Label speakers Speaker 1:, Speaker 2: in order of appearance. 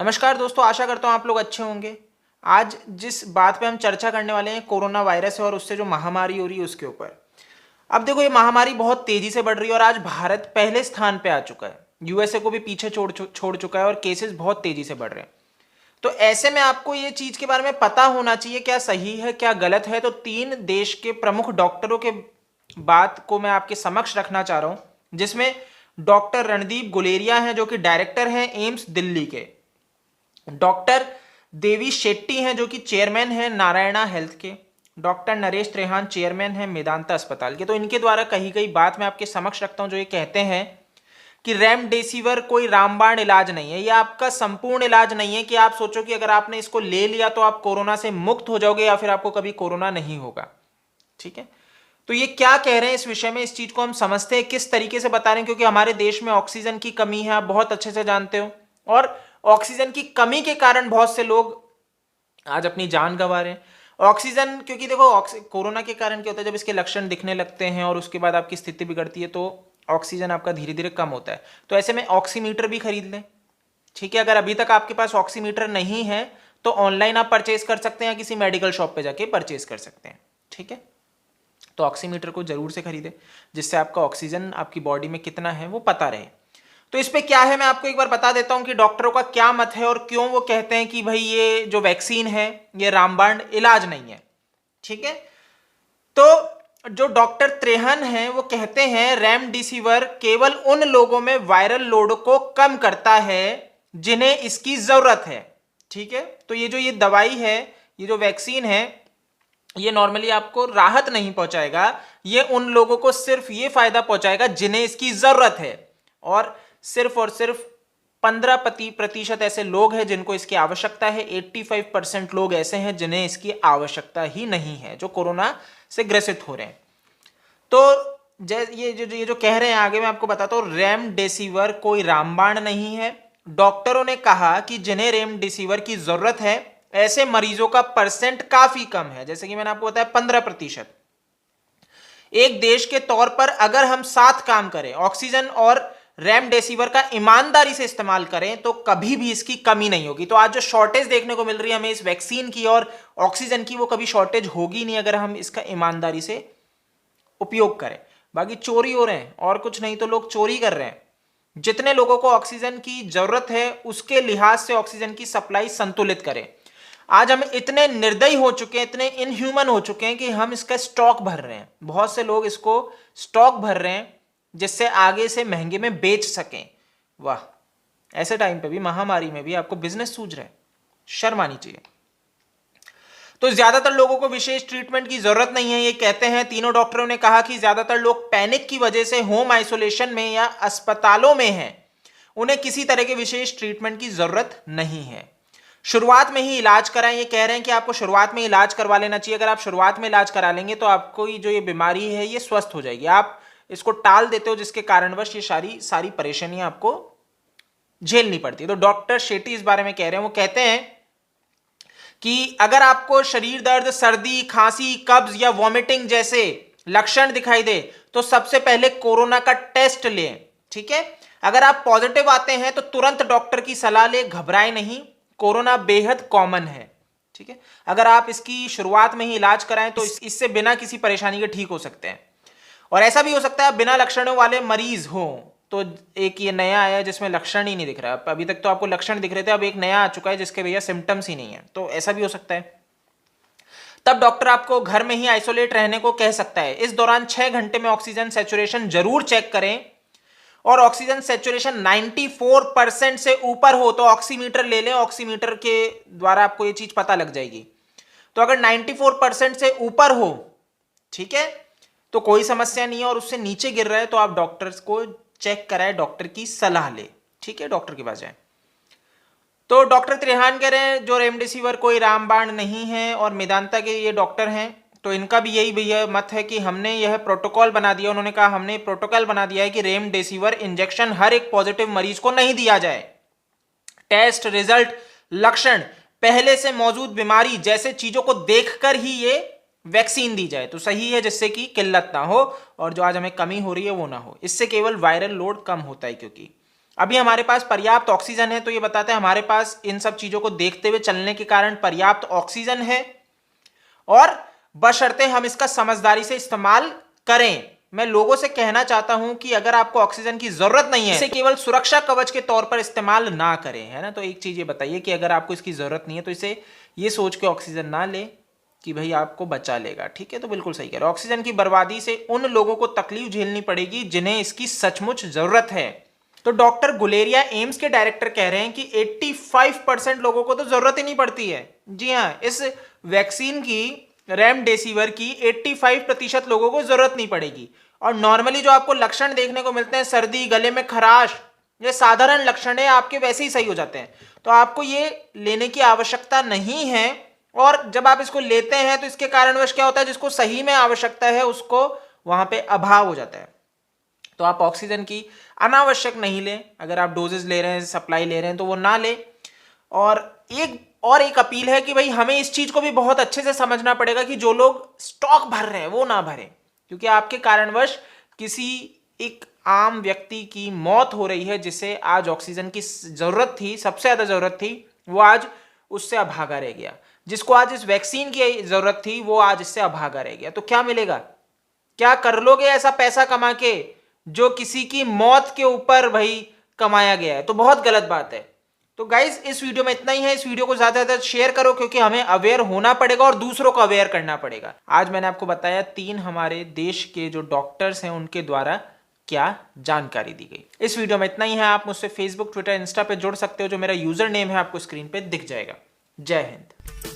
Speaker 1: नमस्कार दोस्तों, आशा करता हूँ आप लोग अच्छे होंगे। आज जिस बात पे हम चर्चा करने वाले हैं कोरोना वायरस है और उससे जो महामारी हो रही है उसके ऊपर। अब देखो, ये महामारी बहुत तेजी से बढ़ रही है और आज भारत पहले स्थान पे आ चुका है। यूएसए को भी पीछे छोड़ चुका है और केसेस बहुत तेजी से बढ़ रहे हैं। तो ऐसे में आपको ये चीज के बारे में पता होना चाहिए क्या सही है क्या गलत है। तो 3 देश के प्रमुख डॉक्टरों के बात को मैं आपके समक्ष रखना चाह रहा हूं, जिसमें डॉक्टर रणदीप गुलेरिया हैं जो कि डायरेक्टर हैं एम्स दिल्ली के। डॉक्टर देवी शेट्टी हैं जो कि चेयरमैन हैं नारायणा हेल्थ के। डॉक्टर नरेश त्रेहान चेयरमैन हैं मेदांता अस्पताल के। तो इनके द्वारा कही गई बात मैं आपके समक्ष रखता हूं, जो ये कहते हैं कि रेमडेसिविर कोई रामबाण इलाज नहीं है। यह आपका संपूर्ण इलाज नहीं है कि आप सोचो कि अगर आपने इसको ले लिया तो आप कोरोना से मुक्त हो जाओगे या फिर आपको कभी कोरोना नहीं होगा। ठीक है, तो ये क्या कह रहे हैं इस विषय में, इस चीज को हम समझते हैं, किस तरीके से बता रहे हैं। क्योंकि हमारे देश में ऑक्सीजन की कमी है, आप बहुत अच्छे से जानते हो, और ऑक्सीजन की कमी के कारण बहुत से लोग आज अपनी जान गंवा रहे हैं। ऑक्सीजन, क्योंकि देखो कोरोना के कारण क्या होता है, जब इसके लक्षण दिखने लगते हैं और उसके बाद आपकी स्थिति बिगड़ती है तो ऑक्सीजन आपका धीरे धीरे कम होता है। तो ऐसे में ऑक्सीमीटर भी खरीद लें। ठीक है, अगर अभी तक आपके पास ऑक्सीमीटर नहीं है तो ऑनलाइन आप परचेज कर सकते हैं या किसी मेडिकल शॉप पे जाके परचेज कर सकते हैं। ठीक है, तो ऑक्सीमीटर को जरूर से खरीदें, जिससे आपका ऑक्सीजन आपकी बॉडी में कितना है वो पता रहे। तो इस पे क्या है मैं आपको एक बार बता देता हूं कि डॉक्टरों का क्या मत है और क्यों वो कहते हैं कि भाई ये जो वैक्सीन है ये रामबाण इलाज नहीं है। ठीक है, तो जो डॉक्टर त्रेहन हैं वो कहते हैं रेमडेसिविर केवल उन लोगों में वायरल लोड को कम करता है जिन्हें इसकी जरूरत है। ठीक है, तो ये जो ये दवाई है, ये जो वैक्सीन है, ये नॉर्मली आपको राहत नहीं पहुंचाएगा। ये उन लोगों को सिर्फ ये फायदा पहुंचाएगा जिन्हें इसकी जरूरत है, और सिर्फ 15% ऐसे लोग हैं जिनको इसकी आवश्यकता है। 85% लोग ऐसे हैं जिन्हें इसकी आवश्यकता ही नहीं है, जो कोरोना से ग्रसित हो रहे हैं। तो ये जो कह रहे हैं आगे मैं आपको बताता हूं, रेमडेसिविर कोई रामबाण नहीं है। डॉक्टरों ने कहा कि जिन्हें रेमडेसिविर की जरूरत है ऐसे मरीजों का परसेंट काफी कम है, जैसे कि मैंने आपको बताया 15%। एक देश के तौर पर अगर हम साथ काम करें, ऑक्सीजन और रेमडेसिविर का ईमानदारी से इस्तेमाल करें, तो कभी भी इसकी कमी नहीं होगी। तो आज जो शॉर्टेज देखने को मिल रही है हमें इस वैक्सीन की और ऑक्सीजन की, वो कभी शॉर्टेज होगी नहीं अगर हम इसका ईमानदारी से उपयोग करें। बाकी चोरी हो रहे हैं और कुछ नहीं, तो लोग चोरी कर रहे हैं। जितने लोगों को ऑक्सीजन की जरूरत है उसके लिहाज से ऑक्सीजन की सप्लाई संतुलित करें। आज हम इतने निर्दयी हो चुके हैं, इतने इनह्यूमन हो चुके हैं कि हम इसका स्टॉक भर रहे हैं। बहुत से लोग इसको स्टॉक भर रहे हैं जिससे आगे से महंगे में बेच सकें। वाह, ऐसे टाइम पे भी, महामारी में भी आपको बिजनेस सूझ रहा है, शर्म आनी चाहिए। तो ज्यादातर लोगों को विशेष ट्रीटमेंट की जरूरत नहीं है, ये कहते हैं तीनों डॉक्टरों ने कहा कि ज्यादातर लोग पैनिक की वजह से होम आइसोलेशन में या अस्पतालों में हैं, उन्हें किसी तरह के विशेष ट्रीटमेंट की जरूरत नहीं है। शुरुआत में ही इलाज कराएं, ये कह रहे हैं कि आपको शुरुआत में इलाज करवा लेना चाहिए। अगर आप शुरुआत में इलाज करा लेंगे तो आपको जो ये बीमारी है ये स्वस्थ हो जाएगी। आप इसको टाल देते हो जिसके कारणवश ये सारी परेशानियां आपको झेलनी पड़ती है। तो डॉक्टर शेट्टी इस बारे में कह रहे हैं, वो कहते हैं कि अगर आपको शरीर दर्द, सर्दी, खांसी, कब्ज या वॉमिटिंग जैसे लक्षण दिखाई दे तो सबसे पहले कोरोना का टेस्ट लें। ठीक है, अगर आप पॉजिटिव आते हैं तो तुरंत डॉक्टर की सलाह ले, घबराएं नहीं। कोरोना बेहद कॉमन है। ठीक है, अगर आप इसकी शुरुआत में ही इलाज कराएं तो इससे बिना किसी परेशानी के ठीक हो सकते हैं। और ऐसा भी हो सकता है बिना लक्षणों वाले मरीज हो, तो एक ये नया आया है जिसमें लक्षण ही नहीं दिख रहा है। अभी तक तो आपको लक्षण दिख रहे थे, अब एक नया आ चुका है जिसके भैया सिम्टम्स ही नहीं है, तो ऐसा भी हो सकता है। तब डॉक्टर आपको घर में ही आइसोलेट रहने को कह सकता है। इस दौरान 6 घंटे में ऑक्सीजन सैचुरेशन जरूर चेक करें, और ऑक्सीजन सैचुरेशन 94% से ऊपर हो तो ऑक्सीमीटर ले लें। ऑक्सीमीटर के द्वारा आपको ये चीज पता लग जाएगी। तो अगर 94% से ऊपर हो, ठीक है, तो कोई समस्या नहीं है, और उससे नीचे गिर रहा है तो आप डॉक्टर्स को चेक कराएं, डॉक्टर की सलाह ले। ठीक है, डॉक्टर के पास जाए। तो डॉक्टर त्रेहान कह रहे हैं जो रेमडेसिविर कोई रामबाण नहीं है, और मेदांता के ये डॉक्टर हैं, तो इनका भी यही भैया मत है कि हमने यह प्रोटोकॉल बना दिया। उन्होंने कहा हमने प्रोटोकॉल बना दिया है कि रेमडेसिविर इंजेक्शन हर एक पॉजिटिव मरीज को नहीं दिया जाए। टेस्ट रिजल्ट, लक्षण, पहले से मौजूद बीमारी जैसे चीजों को देखकर ही ये वैक्सीन दी जाए तो सही है, जिससे कि किल्लत ना हो और जो आज हमें कमी हो रही है वो ना हो। इससे केवल वायरल लोड कम होता है। क्योंकि अभी हमारे पास पर्याप्त ऑक्सीजन है, तो ये बताते हैं हमारे पास इन सब चीजों को देखते हुए चलने के कारण पर्याप्त ऑक्सीजन है, और बशर्ते हम इसका समझदारी से इस्तेमाल करें। मैं लोगों से कहना चाहता हूं कि अगर आपको ऑक्सीजन की जरूरत नहीं है, इसे केवल सुरक्षा कवच के तौर पर इस्तेमाल ना करें, है ना। तो एक चीज ये बताइए कि अगर आपको इसकी जरूरत नहीं है तो इसे ये सोच के ऑक्सीजन ना ले कि भाई आपको बचा लेगा, ठीक है। तो बिल्कुल सही कह रहे हो। ऑक्सीजन की बर्बादी से उन लोगों को तकलीफ झेलनी पड़ेगी जिन्हें इसकी सचमुच जरूरत है। तो डॉक्टर गुलेरिया एम्स के डायरेक्टर कह रहे हैं कि 85% लोगों को तो जरूरत ही नहीं पड़ती है। जी हाँ, इस वैक्सीन की, रेमडेसिविर की 85% लोगों को जरूरत नहीं पड़ेगी। और नॉर्मली जो आपको लक्षण देखने को मिलते हैं, सर्दी, गले में खराश, ये साधारण लक्षण है, आपके वैसे ही सही हो जाते हैं। तो आपको ये लेने की आवश्यकता नहीं है। और जब आप इसको लेते हैं तो इसके कारणवश क्या होता है, जिसको सही में आवश्यकता है उसको वहां पे अभाव हो जाता है। तो आप ऑक्सीजन की अनावश्यक नहीं लें। अगर आप डोजेस ले रहे हैं, सप्लाई ले रहे हैं, तो वो ना लें। और एक अपील है कि भाई हमें इस चीज को भी बहुत अच्छे से समझना पड़ेगा कि जो लोग स्टॉक भर रहे हैं वो ना भरें, क्योंकि आपके कारणवश किसी एक आम व्यक्ति की मौत हो रही है जिसे आज ऑक्सीजन की जरूरत थी, सबसे ज्यादा जरूरत थी, वो आज उससे अभागा रह गया। जिसको आज इस वैक्सीन की जरूरत थी वो आज इससे अभागा रह गया। तो क्या मिलेगा? क्या कर लोगे ऐसा पैसा कमा के जो किसी की मौत के ऊपर भाई कमाया गया है? तो बहुत गलत बात है। तो गाइज, इस वीडियो में इतना ही है। इस वीडियो को ज्यादा से ज्यादा शेयर करो, क्योंकि हमें अवेयर होना पड़ेगा और दूसरों को अवेयर करना पड़ेगा। आज मैंने आपको बताया 3 हमारे देश के जो डॉक्टर्स हैं उनके द्वारा क्या जानकारी दी गई। इस वीडियो में इतना ही है। आप मुझसे फेसबुक, ट्विटर, इंस्टा पे जुड़ सकते हो। जो मेरा यूजर नेम है आपको स्क्रीन पे दिख जाएगा। जय हिंद।